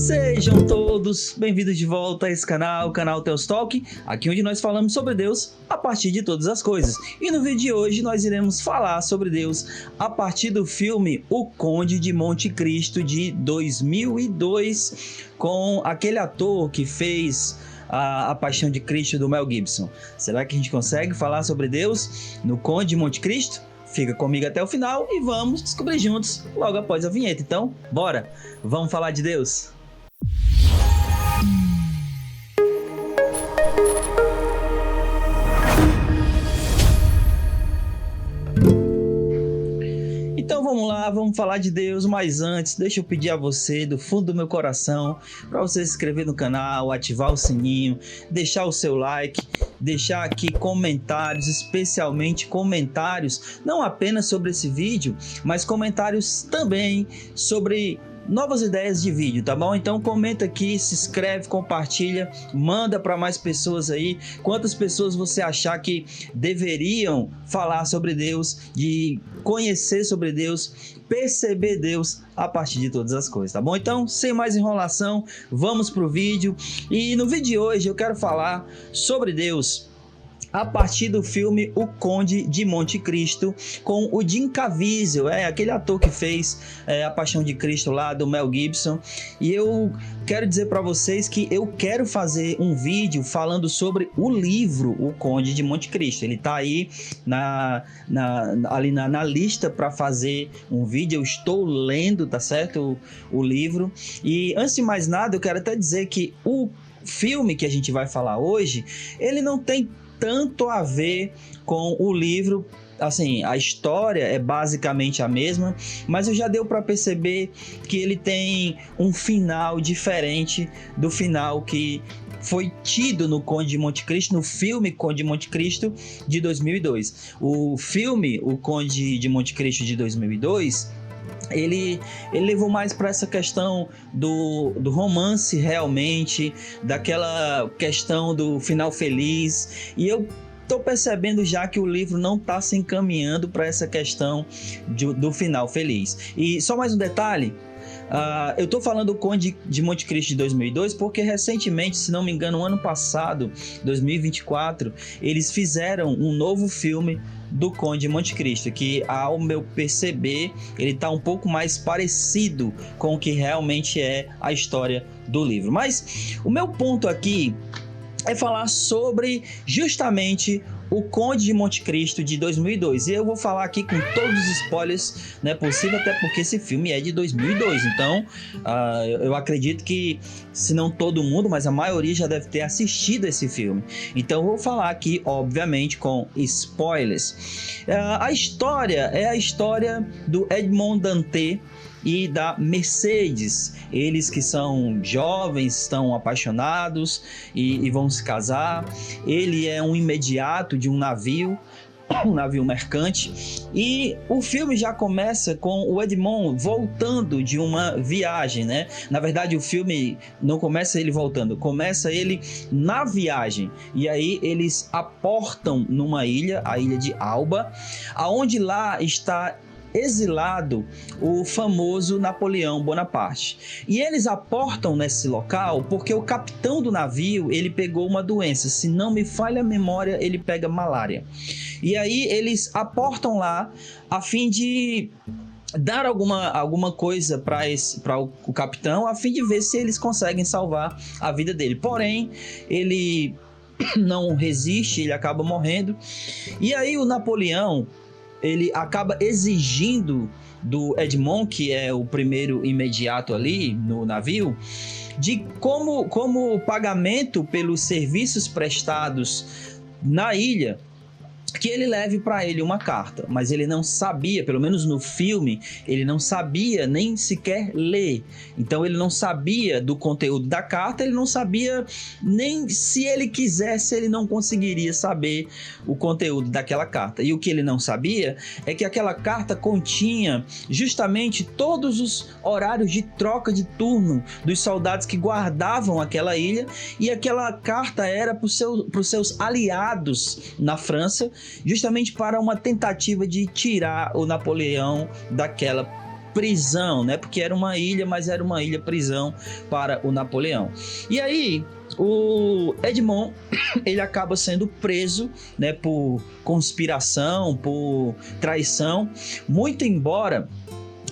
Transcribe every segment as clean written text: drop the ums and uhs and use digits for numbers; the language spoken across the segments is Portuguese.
Sejam todos bem-vindos de volta a esse canal, o canal Theos Talk, aqui onde nós falamos sobre Deus a partir de todas as coisas. E no vídeo de hoje nós iremos falar sobre Deus a partir do filme O Conde de Monte Cristo de 2002, com aquele ator que fez a Paixão de Cristo do Mel Gibson. Será que a gente consegue falar sobre Deus no Conde de Monte Cristo? Fica comigo até o final e vamos descobrir juntos logo após a vinheta. Então, bora! Vamos falar de Deus! Então vamos lá, vamos falar de Deus, mas antes deixa eu pedir a você do fundo do meu coração para você se inscrever no canal, ativar o sininho, deixar o seu like, deixar aqui comentários, especialmente comentários não apenas sobre esse vídeo, mas comentários também sobre novas ideias de vídeo, tá bom? Então comenta aqui, se inscreve, compartilha, manda para mais pessoas aí. Quantas pessoas você achar que deveriam falar sobre Deus, de conhecer sobre Deus, perceber Deus a partir de todas as coisas, tá bom? Então, sem mais enrolação, vamos pro vídeo. E no vídeo de hoje eu quero falar sobre Deus a partir do filme O Conde de Monte Cristo, com o Jim Caviezel, aquele ator que fez a Paixão de Cristo lá do Mel Gibson. E eu quero dizer para vocês que eu quero fazer um vídeo falando sobre o livro O Conde de Monte Cristo. Ele tá aí ali na lista para fazer um vídeo. Eu estou lendo, tá certo? O livro. E antes de mais nada, eu quero até dizer que o filme que a gente vai falar hoje, ele não tem tanto a ver com o livro. Assim, a história é basicamente a mesma, mas já deu para perceber que ele tem um final diferente do final que foi tido no Conde de Monte Cristo, no filme Conde de Monte Cristo de 2002. O filme O Conde de Monte Cristo de 2002, ele levou mais para essa questão do romance realmente, daquela questão do final feliz, e eu tô percebendo já que o livro não está se encaminhando para essa questão do final feliz. E só mais um detalhe, eu tô falando do Conde de Monte Cristo de 2002 porque recentemente, se não me engano, no ano passado, 2024, eles fizeram um novo filme do Conde de Monte Cristo, que, ao meu perceber, ele está um pouco mais parecido com o que realmente é a história do livro. Mas o meu ponto aqui é falar sobre justamente O Conde de Monte Cristo de 2002. E eu vou falar aqui com todos os spoilers, né, possível, até porque esse filme é de 2002. Então, eu acredito que, se não todo mundo, mas a maioria já deve ter assistido esse filme. Então, eu vou falar aqui, obviamente, com spoilers. A história é a história do Edmond Dantès e da Mercedes. Eles que são jovens, estão apaixonados e vão se casar. Ele é um imediato de um navio mercante, e o filme já começa com o Edmond voltando de uma viagem, né? Na verdade, o filme não começa ele voltando, começa ele na viagem, e aí eles aportam numa ilha, a ilha de Alba, aonde lá está exilado o famoso Napoleão Bonaparte. E eles aportam nesse local porque o capitão do navio, ele pegou uma doença, se não me falha a memória, ele pega malária. E aí eles aportam lá a fim de dar alguma coisa para o capitão, a fim de ver se eles conseguem salvar a vida dele. Porém, ele não resiste, ele acaba morrendo. E aí o Napoleão, ele acaba exigindo do Edmond, que é o primeiro imediato ali no navio, de como pagamento pelos serviços prestados na ilha, que ele leve para ele uma carta. Mas ele não sabia, pelo menos no filme, ele não sabia nem sequer ler. Então ele não sabia do conteúdo da carta, ele não sabia nem, se ele quisesse, ele não conseguiria saber o conteúdo daquela carta. E o que ele não sabia é que aquela carta continha justamente todos os horários de troca de turno dos soldados que guardavam aquela ilha, e aquela carta era para os seus aliados na França, justamente para uma tentativa de tirar o Napoleão daquela prisão, né? Porque era uma ilha, mas era uma ilha prisão para o Napoleão. E aí o Edmond, ele acaba sendo preso, né, por conspiração, por traição, muito embora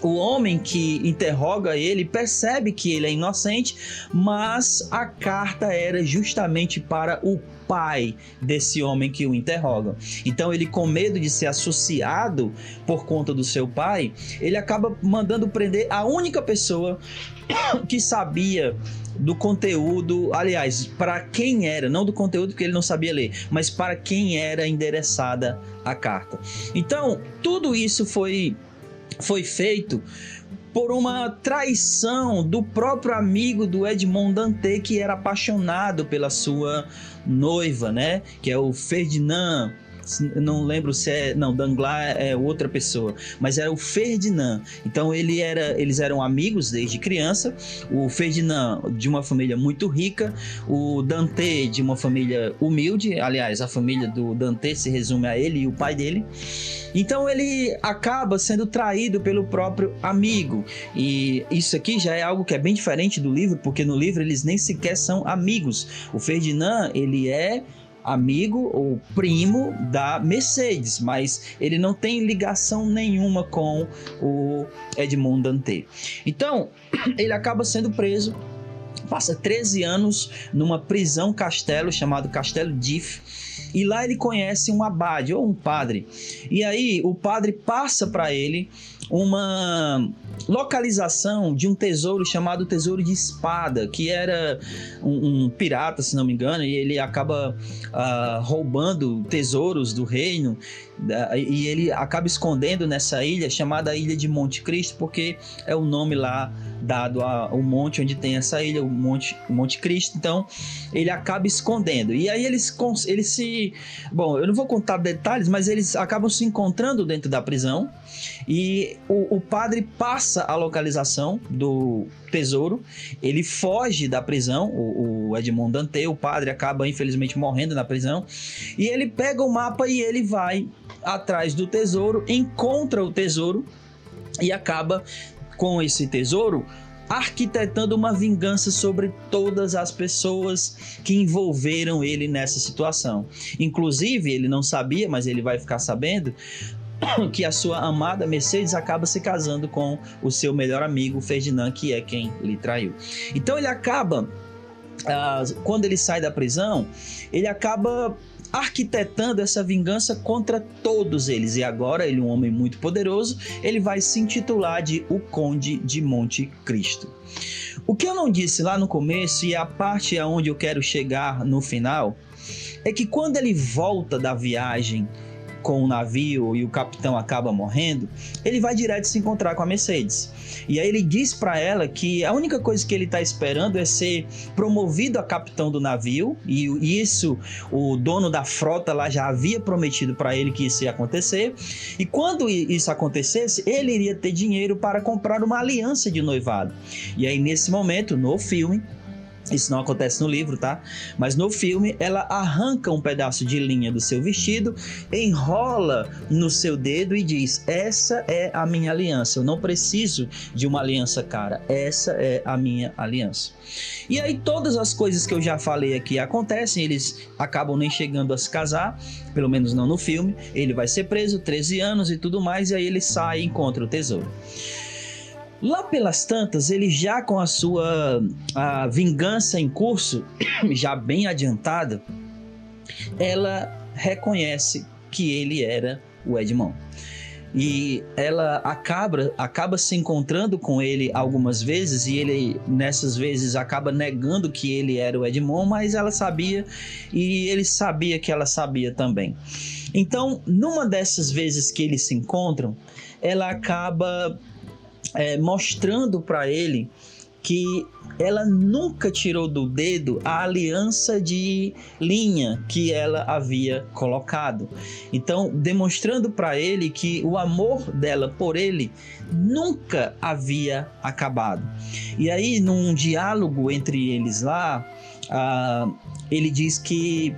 o homem que interroga ele percebe que ele é inocente, mas a carta era justamente para o pai desse homem que o interroga. Então ele, com medo de ser associado por conta do seu pai, ele acaba mandando prender a única pessoa que sabia do conteúdo, aliás, para quem era, não do conteúdo porque ele não sabia ler, mas para quem era endereçada a carta. Então tudo isso foi feito por uma traição do próprio amigo do Edmond Dantès, que era apaixonado pela sua noiva, né? Que é o Ferdinand. Não lembro se é... Não, Danglars é outra pessoa, mas era o Ferdinand. Então eles eram amigos desde criança. O Ferdinand de uma família muito rica, o Dantès de uma família humilde. Aliás, a família do Dantès se resume a ele e o pai dele. Então ele acaba sendo traído pelo próprio amigo. E isso aqui já é algo que é bem diferente do livro, porque no livro eles nem sequer são amigos. O Ferdinand, ele é amigo ou primo da Mercedes, mas ele não tem ligação nenhuma com o Edmond Dantès. Então ele acaba sendo preso, passa 13 anos numa prisão castelo chamado Castelo d'If, e lá ele conhece um abade ou um padre. E aí o padre passa para ele uma localização de um tesouro chamado Tesouro de Espada, que era um pirata, se não me engano, e ele acaba roubando tesouros do reino, e ele acaba escondendo nessa ilha chamada Ilha de Monte Cristo, porque é o nome lá dado ao monte onde tem essa ilha, o Monte Cristo. Então ele acaba escondendo, e aí eles se... Bom, eu não vou contar detalhes, mas eles acabam se encontrando dentro da prisão, e o padre passa a localização do tesouro, ele foge da prisão, o Edmond Dantès, o padre acaba infelizmente morrendo na prisão, e ele pega o mapa e ele vai atrás do tesouro, encontra o tesouro e acaba com esse tesouro arquitetando uma vingança sobre todas as pessoas que envolveram ele nessa situação. Inclusive, ele não sabia, mas ele vai ficar sabendo que a sua amada Mercedes acaba se casando com o seu melhor amigo Ferdinand, que é quem lhe traiu. Então ele acaba, quando ele sai da prisão, ele acaba arquitetando essa vingança contra todos eles. E agora ele, um homem muito poderoso, ele vai se intitular de o Conde de Monte Cristo. O que eu não disse lá no começo, e a parte aonde eu quero chegar no final, é que quando ele volta da viagem com o navio e o capitão acaba morrendo, ele vai direto se encontrar com a Mercedes. E aí ele diz para ela que a única coisa que ele está esperando é ser promovido a capitão do navio, e isso o dono da frota lá já havia prometido para ele que isso ia acontecer, e quando isso acontecesse, ele iria ter dinheiro para comprar uma aliança de noivado. E aí nesse momento, no filme, isso não acontece no livro, tá? Mas no filme ela arranca um pedaço de linha do seu vestido, enrola no seu dedo e diz: essa é a minha aliança, eu não preciso de uma aliança cara, essa é a minha aliança. E aí todas as coisas que eu já falei aqui acontecem, eles acabam nem chegando a se casar, pelo menos não no filme. Ele vai ser preso, 13 anos e tudo mais, e aí ele sai e encontra o tesouro. Lá pelas tantas, ele já com a sua vingança em curso, já bem adiantada, ela reconhece que ele era o Edmond. E ela acaba se encontrando com ele algumas vezes, e ele nessas vezes acaba negando que ele era o Edmond, mas ela sabia, e ele sabia que ela sabia também. Então, numa dessas vezes que eles se encontram, ela acaba mostrando para ele que ela nunca tirou do dedo a aliança de linha que ela havia colocado. Então, demonstrando para ele que o amor dela por ele nunca havia acabado. E aí, num diálogo entre eles lá, ele diz que...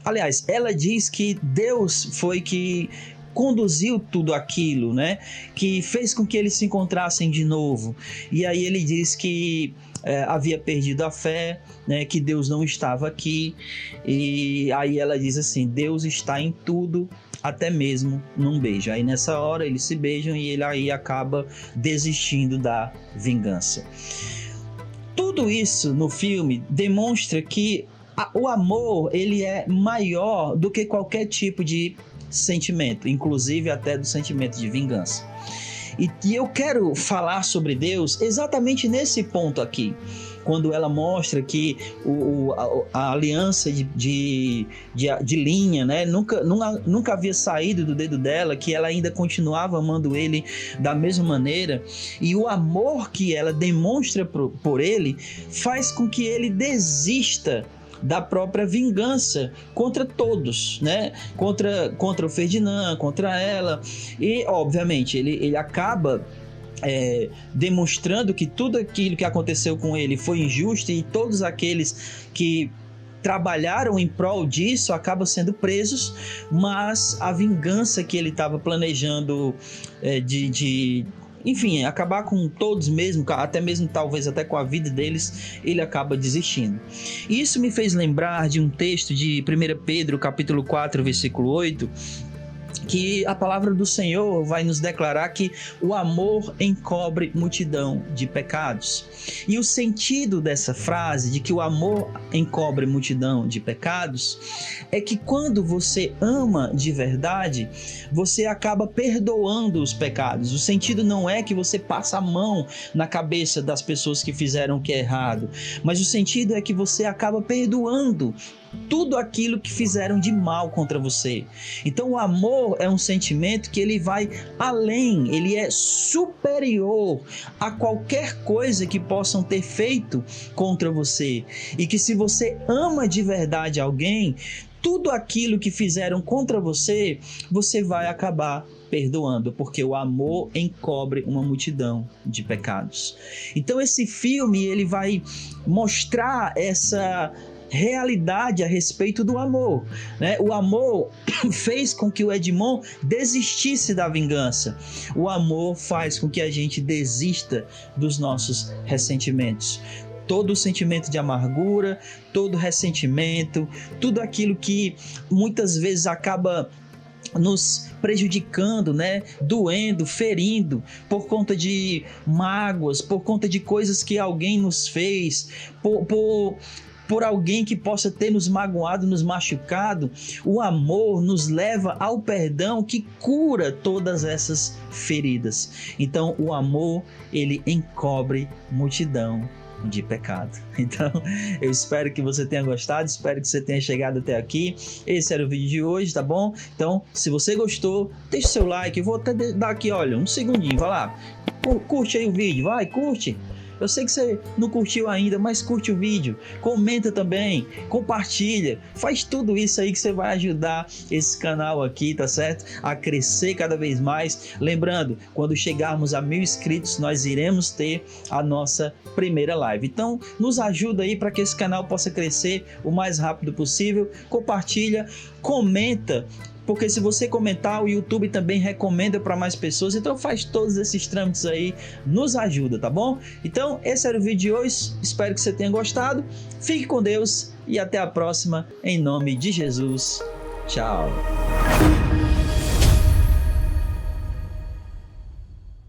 Aliás, ela diz que Deus foi que conduziu tudo aquilo, né? Que fez com que eles se encontrassem de novo. E aí ele diz que havia perdido a fé, né? Que Deus não estava aqui. E aí ela diz assim: Deus está em tudo, até mesmo num beijo. Aí nessa hora eles se beijam e ele aí acaba desistindo da vingança. Tudo isso no filme demonstra que o amor, ele é maior do que qualquer tipo de sentimento, inclusive até do sentimento de vingança. E eu quero falar sobre Deus exatamente nesse ponto aqui, quando ela mostra que a aliança de linha, né, nunca havia saído do dedo dela, que ela ainda continuava amando ele da mesma maneira, e o amor que ela demonstra por ele faz com que ele desista da própria vingança contra todos, né? Contra o Ferdinand, contra ela. E, obviamente, ele acaba demonstrando que tudo aquilo que aconteceu com ele foi injusto, e todos aqueles que trabalharam em prol disso acabam sendo presos, mas a vingança que ele estava planejando enfim, acabar com todos mesmo, até mesmo talvez até com a vida deles, ele acaba desistindo. Isso me fez lembrar de um texto de 1 Pedro, capítulo 4, versículo 8, que a palavra do Senhor vai nos declarar que o amor encobre multidão de pecados. E o sentido dessa frase, de que o amor encobre multidão de pecados, é que quando você ama de verdade, você acaba perdoando os pecados. O sentido não é que você passa a mão na cabeça das pessoas que fizeram o que é errado, mas o sentido é que você acaba perdoando tudo aquilo que fizeram de mal contra você. Então o amor é um sentimento que ele vai além, ele é superior a qualquer coisa que possam ter feito contra você, e que se você ama de verdade alguém, tudo aquilo que fizeram contra você, você vai acabar perdoando, porque o amor encobre uma multidão de pecados. Então esse filme, ele vai mostrar essa realidade a respeito do amor, né? O amor fez com que o Edmond desistisse da vingança. O amor faz com que a gente desista dos nossos ressentimentos. Todo sentimento de amargura, todo ressentimento, tudo aquilo que muitas vezes acaba nos prejudicando, né? Doendo, ferindo, por conta de mágoas, por conta de coisas que alguém nos fez, por alguém que possa ter nos magoado, nos machucado. O amor nos leva ao perdão que cura todas essas feridas. Então o amor, ele encobre multidão de pecado. Então eu espero que você tenha gostado, espero que você tenha chegado até aqui. Esse era o vídeo de hoje, tá bom? Então, se você gostou, deixa o seu like. Eu vou até dar aqui, olha, um segundinho, vai lá, curte aí o vídeo, vai, curte. Eu sei que você não curtiu ainda, mas curte o vídeo, comenta também, compartilha, faz tudo isso aí que você vai ajudar esse canal aqui, tá certo? A crescer cada vez mais. Lembrando, quando chegarmos a 1000 inscritos, nós iremos ter a nossa primeira live. Então, nos ajuda aí para que esse canal possa crescer o mais rápido possível. Compartilha, comenta, porque se você comentar, o YouTube também recomenda para mais pessoas. Então faz todos esses trâmites aí, nos ajuda, tá bom? Então esse era o vídeo de hoje, espero que você tenha gostado. Fique com Deus e até a próxima, em nome de Jesus. Tchau.